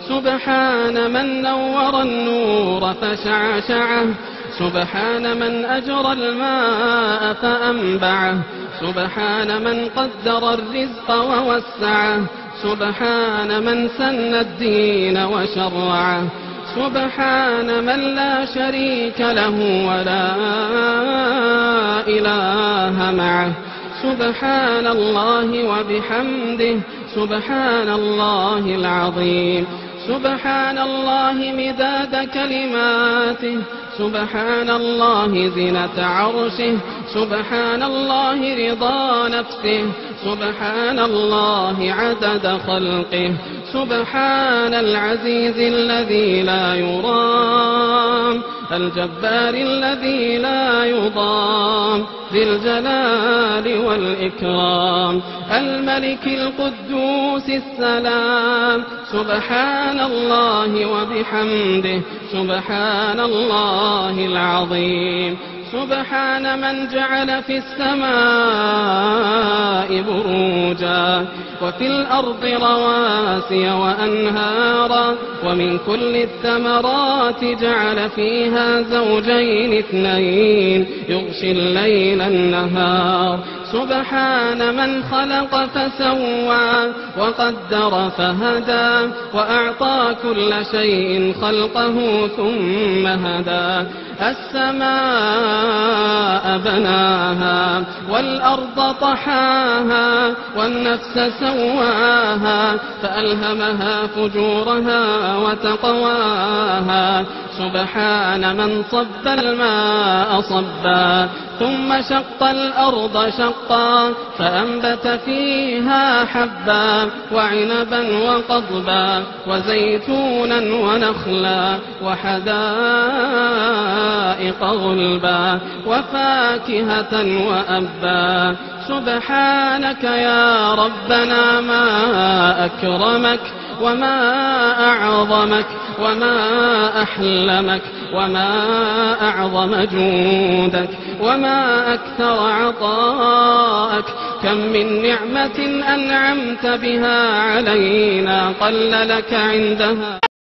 سبحان من نور النور فشعشعه، سبحان من أجرى الماء فأنبعه، سبحان من قدر الرزق ووسعه، سبحان من سن الدين وشرعه، سبحان من لا شريك له ولا إله معه. سبحان الله وبحمده، سبحان الله العظيم، سبحان الله مداد كلماته، سبحان الله زنة عرشه، سبحان الله رضا نفسه، سبحان الله عدد خلقه، سبحان العزيز الذي لا يرام، الجبار الذي لا يضام، ذي الجلال والإكرام، الملك القدوس السلام. سبحان الله وبحمده، سبحان الله العظيم، سبحان من جعل في السماء بروجا وفي الأرض رواسي وأنهارا، ومن كل الثمرات جعل فيها زوجين اثنين يغشي الليل النهار. سبحان من خلق فسوى وقدر فهدى، وأعطى كل شيء خلقه ثم هدى. السماء بناها والأرض طحاها والنفس سواها، فألهمها فجورها وتقواها. سبحان من صب الماء صبا ثم شق الأرض شقا، فأنبت فيها حبا وعنبا وقضبا وزيتونا ونخلا وحدائق غلبا وفاكهة وأبا. سبحانك يا ربنا ما أكرمك وما أعظمك وما أحلمك وما أعظم جودك وما أكثر عطاءك. كم من نعمة أنعمت بها علينا قل لك عندها